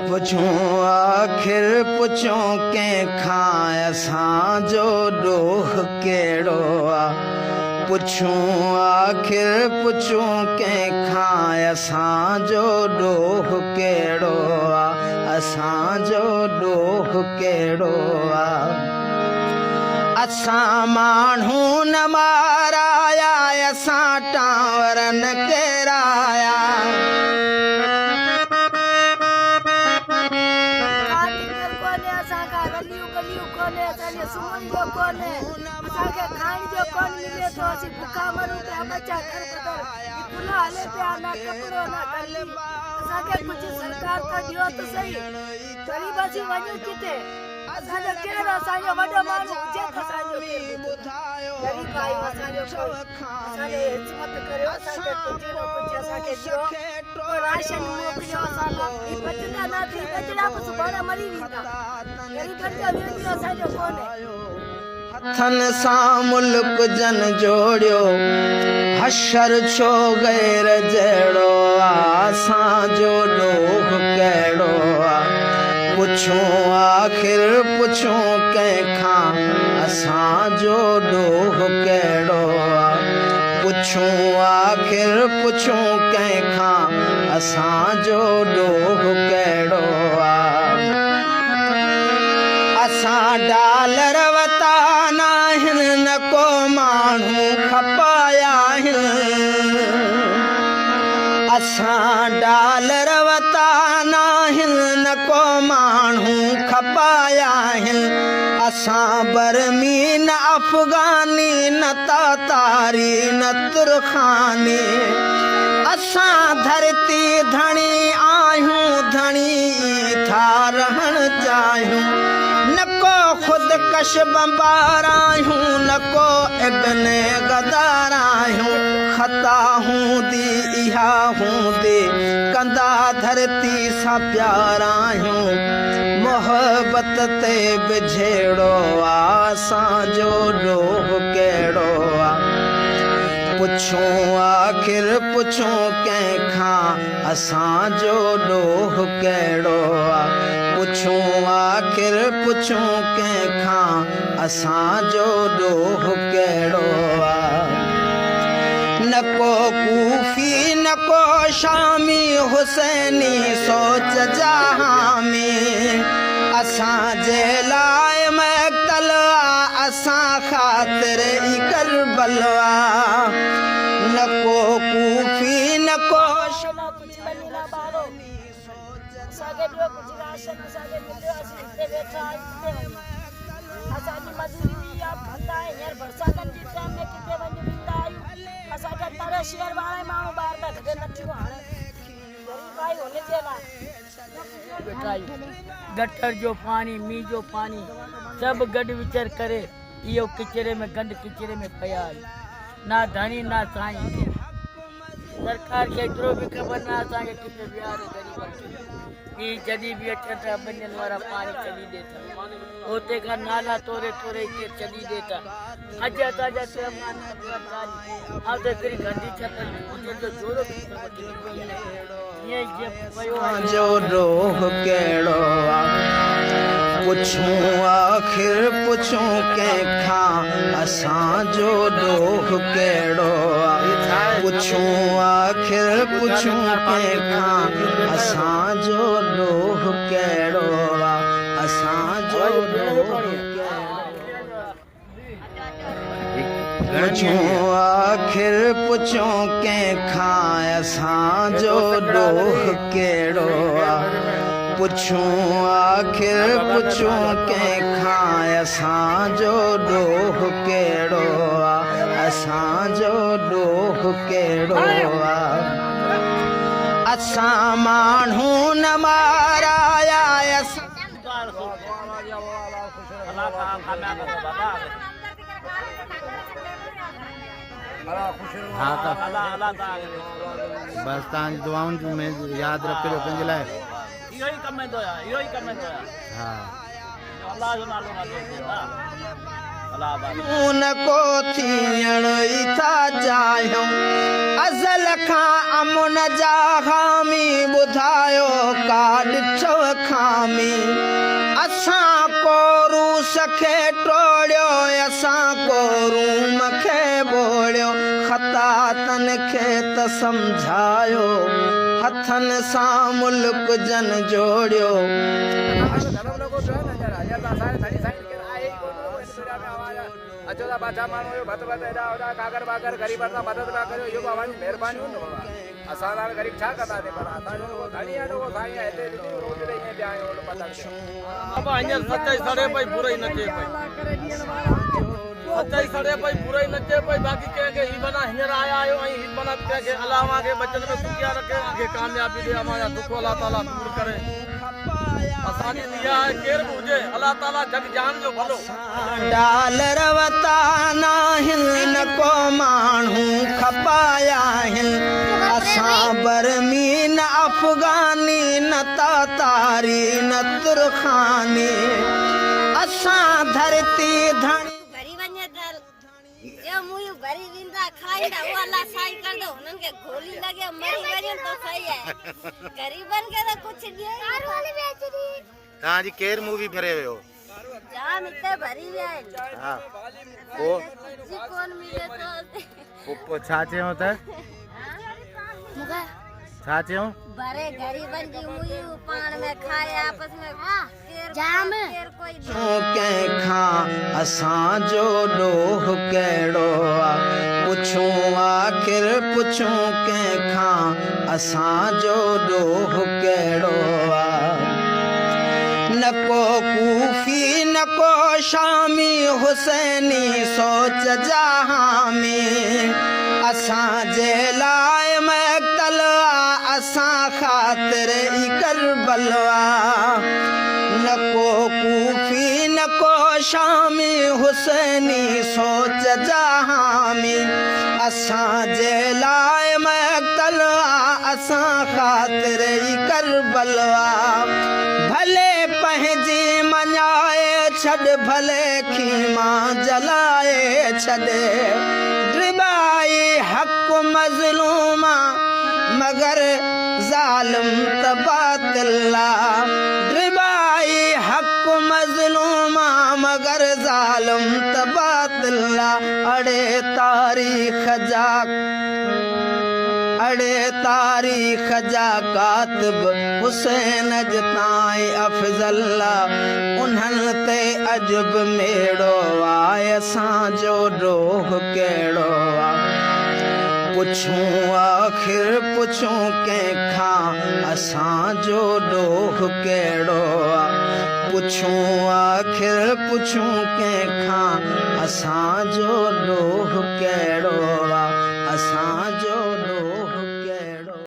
पुछूं आखिर पुछूं कंहिंखां असांजो ॾोह कहिड़ो आहे। पुछूं आखिर पुछूं कंहिंखां असांजो ॾोह कहिड़ो आहे। असांजो ॾोह कहिड़ो आहे। असां माण्हू न माराया असां टांवर न केराया। हथन सां मुल्क जन जोड़ियो हशर छो गैर जहिड़ो आहे। असांजो ॾोह कहिड़ो आहे। पुछूं आखिर पुछूं कंहिंखां असांजो ॾोह कहिड़ो आहे। पुछूं आखिर पुछूं कंहिंखां असांजो ॾोह कहिड़ो आहे। असां डालर वता नाहिनि न को माण्हू खपाया आहिनि। असां डालर वता नाहिनि न को माण्हू खपाया आहिनि। असां बर्मी न अफ़गानी न तातारी न तुरखानी। असां धरती धणी आहियूं धणी था रहण चाहियूं। न को ख़ुदकश बम्बार आहियूं न को इब्न गदार आहियूं। ख़ता हूंदी इहा हूंदी कंदा धरती सां प्यार आहियूं। मोहबत ते बिझेड़ो आहे असांजो ॾोह कहिड़ो आहे। पुछूं आखिर पुछूं कंहिंखां असांजो ॾोह कहिड़ो आहे। पुछूं आखिर पुछूं कंहिंखां असांजो ॾोह कहिड़ो आहे। न को कूफी न को शामी हुसैनी सोच जहामी। असांजे लाइ मक़तल आहे असां ख़ातिर ई करबल आहे। न को कूफी न को गटर जो पानी मींह जो पानी सब गड विचर करे इहो किचरे में गंद किचरे में पिया ना धनी ना साईं। सरकार के एतिरो भी खबर ना असांखे किथे विहारे ग़रीबनि खे। जॾहिं बि अचनि था बनियुनि वारा पानी चली ॾे था उते खां नाला तोड़े तोड़े हिते चली ॾे था। अॼु असांजा हिकिड़ी गंदी छपल जो जोड़ो असांजो ॾोह कहिड़ो आहे। पुछूं आखिर पुछूं कंहिंखां असांजो ॾोह कहिड़ो आहे। पुछूं आखिर पुछूं कंहिंखां असांजो ॾोह कहिड़ो आहे। असांजो ॾोह पुछूं आखिर पुछूं कंहिंखां असांजो ॾोह कहिड़ो आहे। पुछूं आखिर पुछूं कंहिंखां असांजो ॾोह कहिड़ो आहे। असांजो ॾोह कहिड़ो आहे। असां माण्हू न माराया हाँ तो बस तव्हांजी दुआउनि में यादि रखिजो पंहिंजे लाइ। इहो ई कम में दोया इहो ई कम में दोया। हाँ अल्लाह जो नालो ना न को थियण ई था चाहियूं। अज़ल खां अमुन जा हामी ॿुधायो का ॾिठो खामी असां कोरू सखे टोड़ियो असां कोरू मखे बोड़ियो ख़ता तन खे त सम्झायो हथनि सां मुल्क जन जोड़ियो अचो बाछा माण्हू हुयो भत भत हेॾा होॾा कागर बागर ग़रीब सां मदद पिया करियो इहो बाबाजी महिरबानी हूंदो बाबा असां हाणे ग़रीब छा कंदासीं पर असांजो धणी आहे उहो साईं हिते रोज़ ॾेई पिया आहियूं बाबा हींअर सचाई सड़े पई बुराई न थिए पई सचाई सड़े पई बुराई न थिए पई बाक़ी कंहिंखे ही बना हींअर आया आहियो ऐं ही बना कंहिंखे अलावा खे बचन में सुखिया रखे खे कामयाबी ॾे अमां जा दुख अलाह ताला दूर करे असांजी दिया आहे केर बि हुजे अलाह ताला जग जान जो भलो डालर वता नाहिनि न को माण्हू खपाया आहिनि असां बर्मी न अफ़गानी न तातारी न तुरखानी असां धरती धणी भरी वञे त जो मुंहिंजो भरी वेंदा खाईंदा उहो अलाह साईं कंदो हुननि खे गोली लॻे मरी वञनि त सही आहे ग़रीबनि खे त कुझु ॾिए तव्हांजी केर मूवी भरे वियो जाम हिते भरी विया आहिनि हा पोइ जी कोन मिले तो पोइ छा चयूं त मूंखे छा चयूं भरे ग़रीबनि जी मुई पाण में खाए आपस में जाम केर कोई कंहिंखां असांजो ॾोह कहिड़ो आहे पुछूं आख़िर पुछूं कंहिंखां असांजो ॾोह कहिड़ो आहे न को कूफी न को शामी हुसैनी सोच जहामी असांजे लाइ मक़तल आहे असां ख़ातिर ई करबल आहे न को कूफी न को शामी हुसैनी सोच जहामी असांजे लाइ मक़तल आहे असां ख़ातिर ई करबल आहे भले पंहिंजी मञाए छॾ भले खीमा जलाए छॾ ड्रिबाई हक़ मज़लूमा मगर ज़ालिम त बातिल ड्रिबाई हक़ मज़लूमा मगर ज़ालिम त बातिल अड़े तारीख़ जा कातिब हुसैन ताईं अफ़ज़ल उन्हनि ते अजब मेड़ो आहे असांजो ॾोह कहिड़ो आहे पुछूं आख़िर पुछूं कंहिंखां असांजो ॾोह कहिड़ो आहे पुछूं आख़िर पुछूं कंहिंखां असांजो ॾोह कहिड़ो आहे असांजो